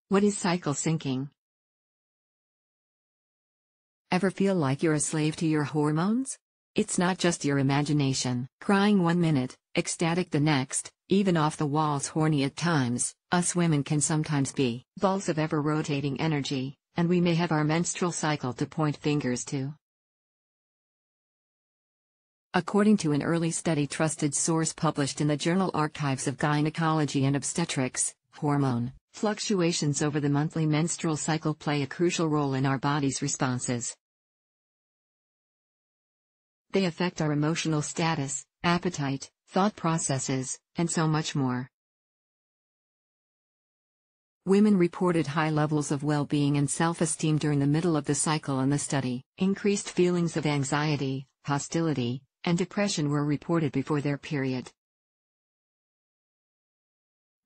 What is cycle syncing? Ever feel like you're a slave to your hormones? It's not just your imagination. Crying 1 minute, ecstatic the next, even off the walls horny at times. Us women can sometimes be balls of ever-rotating energy, and we may have our menstrual cycle to point fingers to. According to an early study trusted source published in the journal Archives of Gynecology and Obstetrics, hormone fluctuations over the monthly menstrual cycle play a crucial role in our body's responses. They affect our emotional status, appetite, thought processes, and so much more. Women reported high levels of well-being and self-esteem during the middle of the cycle in the study. Increased feelings of anxiety, hostility, and depression were reported before their period.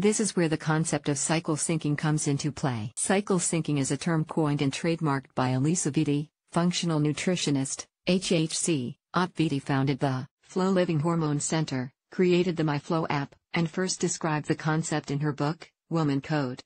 This is where the concept of cycle syncing comes into play. Cycle syncing is a term coined and trademarked by Elisa Vitti, functional nutritionist, HHC. Vitti founded the Flow Living Hormone Center, created the MyFlow app, and first described the concept in her book, Woman Code.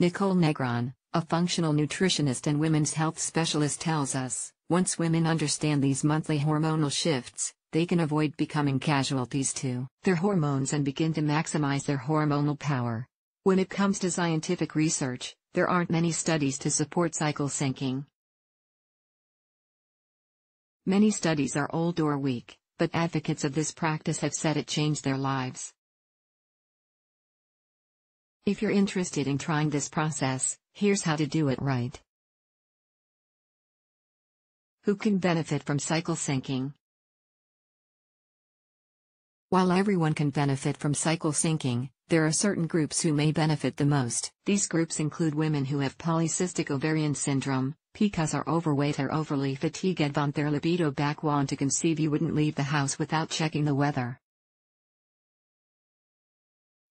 Nicole Negron, a functional nutritionist and women's health specialist tells us, once women understand these monthly hormonal shifts, they can avoid becoming casualties to their hormones and begin to maximize their hormonal power. When it comes to scientific research, there aren't many studies to support cycle syncing. Many studies are old or weak, but advocates of this practice have said it changed their lives. If you're interested in trying this process, here's how to do it right. Who can benefit from cycle syncing? While everyone can benefit from cycle syncing, there are certain groups who may benefit the most. These groups include women who have polycystic ovarian syndrome, because are overweight or overly fatigued and want their libido back, want to conceive, you wouldn't leave the house without checking the weather.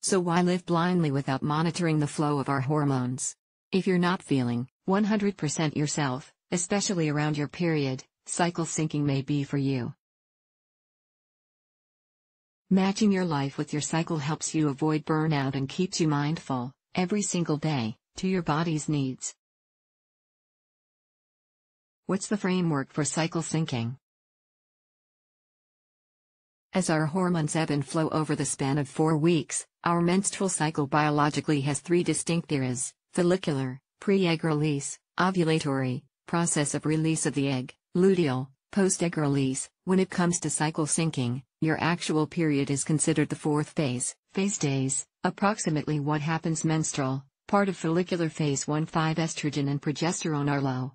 So why live blindly without monitoring the flow of our hormones? If you're not feeling 100% yourself, especially around your period, cycle syncing may be for you. Matching your life with your cycle helps you avoid burnout and keeps you mindful, every single day, to your body's needs. What's the framework for cycle syncing? As our hormones ebb and flow over the span of 4 weeks, our menstrual cycle biologically has 3 distinct eras: follicular, pre-egg release, ovulatory, process of release of the egg, luteal, post-egg release. When it comes to cycle syncing, your actual period is considered the 4th phase. Phase days, approximately what happens menstrual, part of follicular phase 1. 5 estrogen and progesterone are low.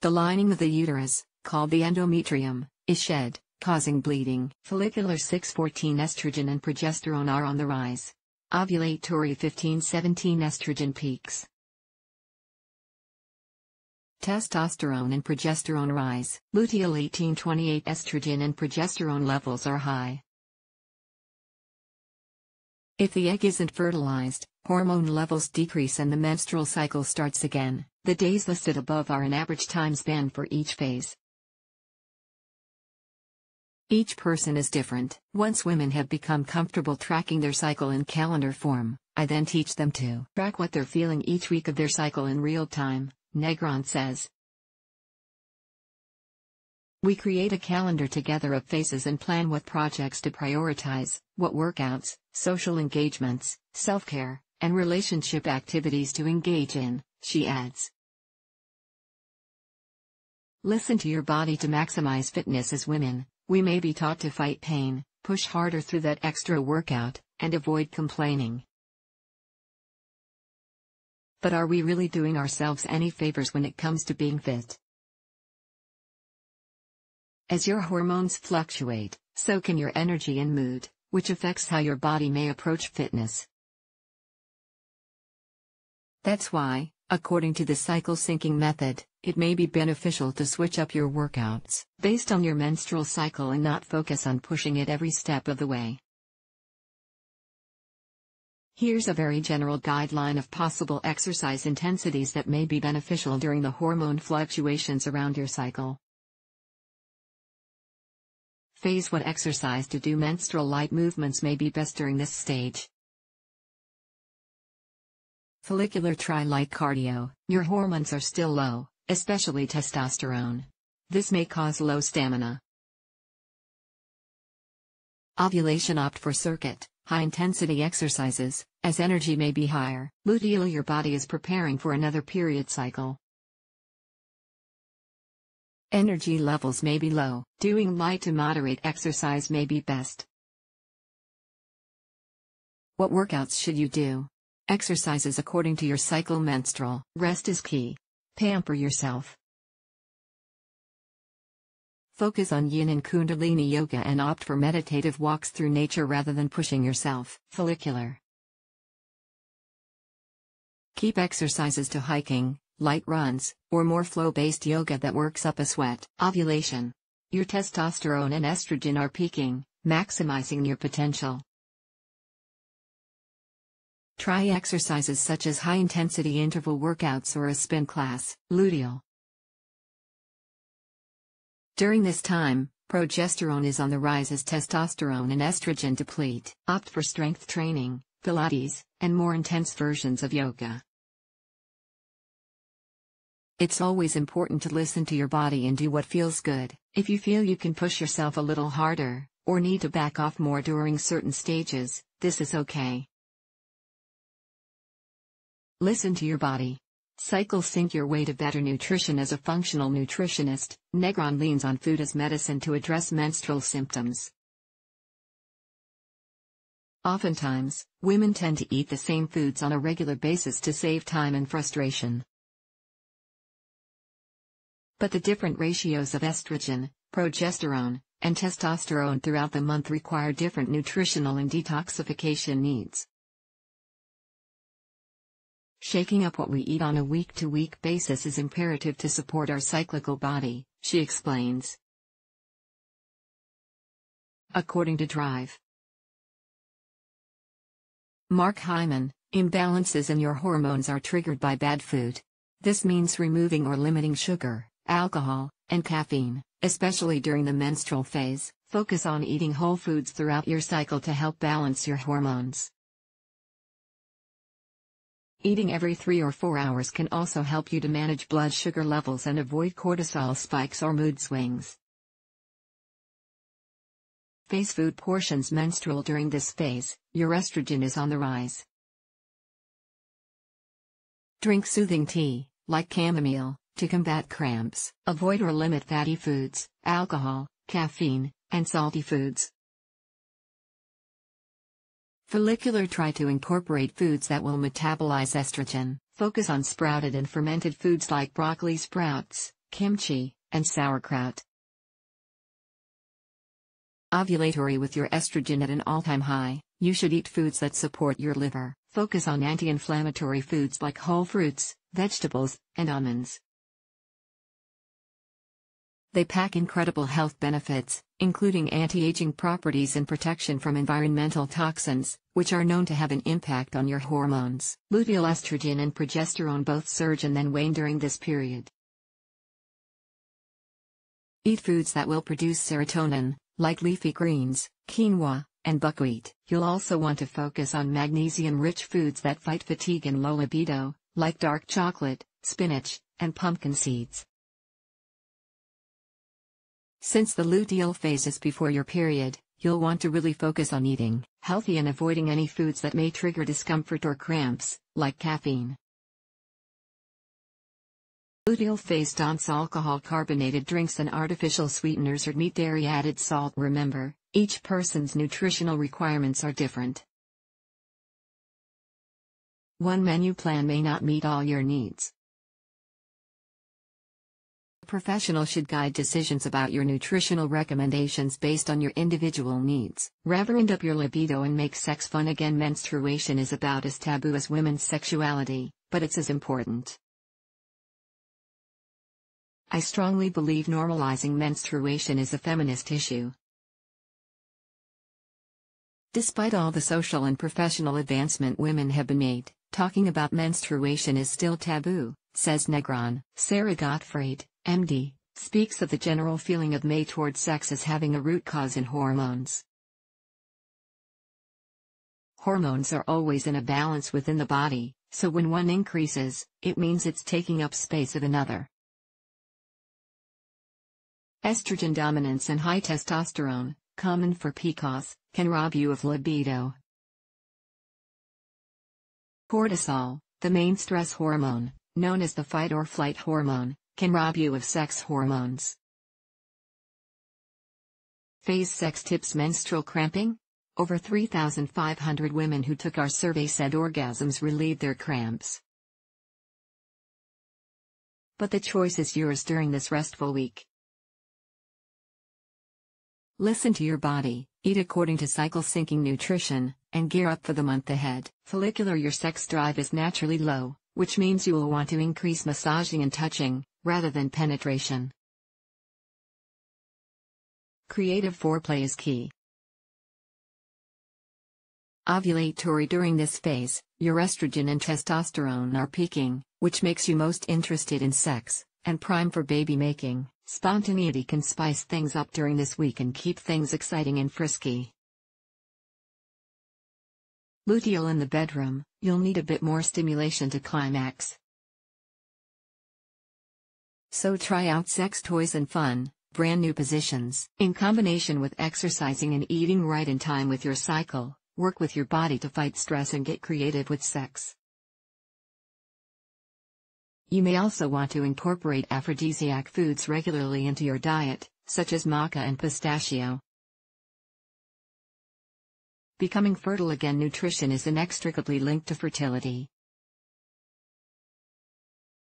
The lining of the uterus, called the endometrium, is shed, causing bleeding. Follicular 6. 14 estrogen and progesterone are on the rise. Ovulatory 15. 17 estrogen peaks. Testosterone and progesterone rise. Luteal 18. 28 estrogen and progesterone levels are high. If the egg isn't fertilized, hormone levels decrease and the menstrual cycle starts again. The days listed above are an average time span for each phase. Each person is different. Once women have become comfortable tracking their cycle in calendar form, I then teach them to track what they're feeling each week of their cycle in real time, Negron says. We create a calendar together of phases and plan what projects to prioritize, what workouts, social engagements, self-care, and relationship activities to engage in, she adds. Listen to your body to maximize fitness. As women, we may be taught to fight pain, push harder through that extra workout, and avoid complaining. But are we really doing ourselves any favors when it comes to being fit? As your hormones fluctuate, so can your energy and mood, which affects how your body may approach fitness. That's why, according to the cycle syncing method, it may be beneficial to switch up your workouts based on your menstrual cycle and not focus on pushing it every step of the way. Here's a very general guideline of possible exercise intensities that may be beneficial during the hormone fluctuations around your cycle. phase. What exercise to do? Menstrual light movements may be best during this stage. Follicular. Try light cardio. Your hormones are still low, especially testosterone. This may cause low stamina. Ovulation. Opt for circuit, high-intensity exercises, as energy may be higher. Luteal. Your body is preparing for another period cycle. Energy levels may be low. Doing light to moderate exercise may be best. What workouts should you do? Exercises according to your cycle. Menstrual. Rest is key. Pamper yourself. Focus on yin and kundalini yoga and opt for meditative walks through nature rather than pushing yourself. Follicular. Keep exercises to hiking, light runs, or more flow-based yoga that works up a sweat. Ovulation. Your testosterone and estrogen are peaking, maximizing your potential. Try exercises such as high-intensity interval workouts or a spin class. Luteal. During this time, progesterone is on the rise as testosterone and estrogen deplete. Opt for strength training, Pilates, and more intense versions of yoga. It's always important to listen to your body and do what feels good. If you feel you can push yourself a little harder, or need to back off more during certain stages, this is okay. Listen to your body. Cycle sync your way to better nutrition. As a functional nutritionist, Negron leans on food as medicine to address menstrual symptoms. Oftentimes, women tend to eat the same foods on a regular basis to save time and frustration. But the different ratios of estrogen, progesterone, and testosterone throughout the month require different nutritional and detoxification needs. Shaking up what we eat on a week-to-week basis is imperative to support our cyclical body, she explains. According to Drive. Mark Hyman, imbalances in your hormones are triggered by bad food. This means removing or limiting sugar, alcohol, and caffeine, especially during the menstrual phase. Focus on eating whole foods throughout your cycle to help balance your hormones. Eating every 3 or 4 hours can also help you to manage blood sugar levels and avoid cortisol spikes or mood swings. Phase food portions. Menstrual. During this phase, your estrogen is on the rise. Drink soothing tea, like chamomile, to combat cramps. Avoid or limit fatty foods, alcohol, caffeine, and salty foods. Follicular. Try to incorporate foods that will metabolize estrogen. Focus on sprouted and fermented foods like broccoli sprouts, kimchi, and sauerkraut. Ovulatory. With your estrogen at an all-time high, you should eat foods that support your liver. Focus on anti-inflammatory foods like whole fruits, vegetables, and almonds. They pack incredible health benefits, including anti-aging properties and protection from environmental toxins, which are known to have an impact on your hormones. Luteal. Estrogen and progesterone both surge and then wane during this period. Eat foods that will produce serotonin, like leafy greens, quinoa, and buckwheat. You'll also want to focus on magnesium-rich foods that fight fatigue and low libido, like dark chocolate, spinach, and pumpkin seeds. Since the luteal phase is before your period, you'll want to really focus on eating healthy and avoiding any foods that may trigger discomfort or cramps, like caffeine. Luteal phase. Don't alcohol, carbonated drinks, and artificial sweeteners or meat, dairy, added salt. Remember, each person's nutritional requirements are different. One menu plan may not meet all your needs. A professional should guide decisions about your nutritional recommendations based on your individual needs. Rev up your libido and make sex fun again. Menstruation is about as taboo as women's sexuality, but it's as important. I strongly believe normalizing menstruation is a feminist issue. Despite all the social and professional advancement women have been made, talking about menstruation is still taboo, says Negron. Sarah Gottfried, MD, speaks of the general feeling of May toward sex as having a root cause in hormones. Hormones are always in a balance within the body, so when one increases, it means it's taking up space of another. Estrogen dominance and high testosterone, common for PCOS, can rob you of libido. Cortisol, the main stress hormone, known as the fight or flight hormone, can rob you of sex hormones. Phase sex tips. Menstrual cramping? Over 3,500 women who took our survey said orgasms relieved their cramps. But the choice is yours during this restful week. Listen to your body, eat according to cycle-syncing nutrition, and gear up for the month ahead. Follicular. Your sex drive is naturally low, which means you will want to increase massaging and touching, rather than penetration. Creative foreplay is key. Ovulatory. During this phase, your estrogen and testosterone are peaking, which makes you most interested in sex, and prime for baby making. Spontaneity can spice things up during this week and keep things exciting and frisky. Luteal. In the bedroom, you'll need a bit more stimulation to climax. So try out sex toys and fun, brand new positions. In combination with exercising and eating right in time with your cycle, work with your body to fight stress and get creative with sex. You may also want to incorporate aphrodisiac foods regularly into your diet, such as maca and pistachio. Becoming fertile again. Nutrition is inextricably linked to fertility.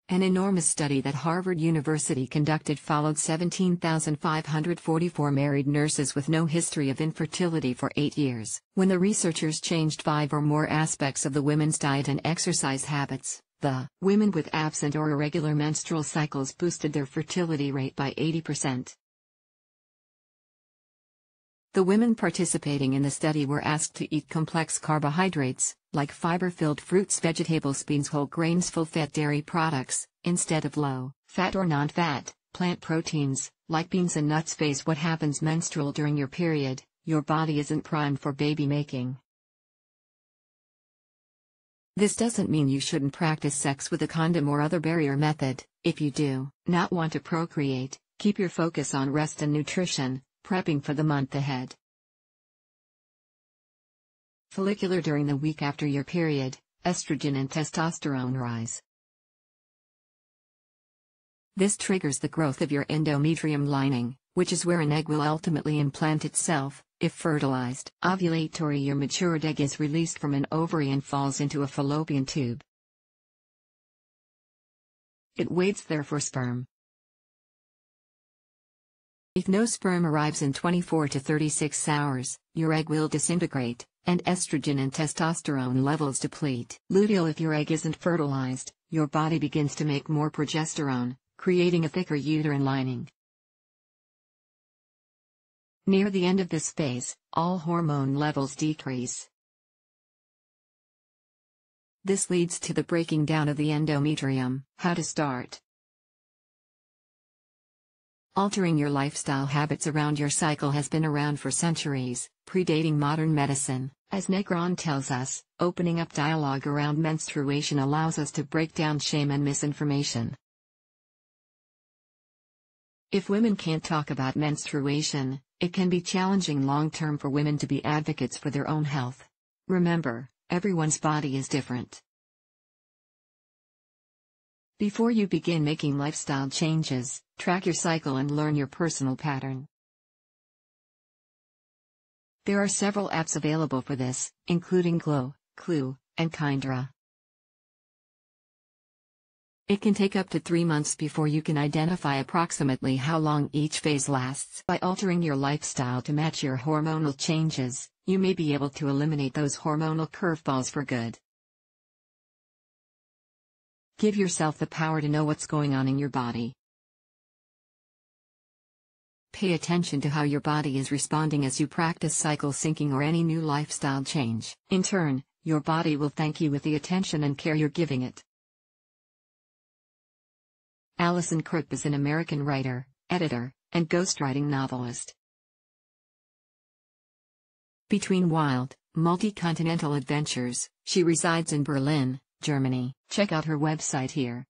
An enormous study that Harvard University conducted followed 17,544 married nurses with no history of infertility for 8 years. When the researchers changed 5 or more aspects of the women's diet and exercise habits, the women with absent or irregular menstrual cycles boosted their fertility rate by 80%. The women participating in the study were asked to eat complex carbohydrates, like fiber-filled fruits, vegetables, beans, whole grains, full-fat dairy products, instead of low-fat or non-fat, plant proteins, like beans and nuts. Face what happens menstrual during your period. Your body isn't primed for baby making. This doesn't mean you shouldn't practice sex with a condom or other barrier method. If you do not want to procreate, keep your focus on rest and nutrition, prepping for the month ahead. Follicular. During the week after your period, estrogen and testosterone rise. This triggers the growth of your endometrium lining, which is where an egg will ultimately implant itself, if fertilized. Ovulatory. Your matured egg is released from an ovary and falls into a fallopian tube. It waits there for sperm. If no sperm arrives in 24 to 36 hours, your egg will disintegrate, and estrogen and testosterone levels deplete. Luteal. If your egg isn't fertilized, your body begins to make more progesterone, creating a thicker uterine lining. Near the end of this phase, all hormone levels decrease. This leads to the breaking down of the endometrium. How to start? Altering your lifestyle habits around your cycle has been around for centuries, predating modern medicine. As Negron tells us, opening up dialogue around menstruation allows us to break down shame and misinformation. If women can't talk about menstruation, it can be challenging long-term for women to be advocates for their own health. Remember, everyone's body is different. Before you begin making lifestyle changes, track your cycle and learn your personal pattern. There are several apps available for this, including Glow, Clue, and Kindra. It can take up to 3 months before you can identify approximately how long each phase lasts. By altering your lifestyle to match your hormonal changes, you may be able to eliminate those hormonal curveballs for good. Give yourself the power to know what's going on in your body. Pay attention to how your body is responding as you practice cycle syncing or any new lifestyle change. In turn, your body will thank you with the attention and care you're giving it. Alison Kruk is an American writer, editor, and ghostwriting novelist. Between wild, multi-continental adventures, she resides in Berlin, Germany. Check out her website here.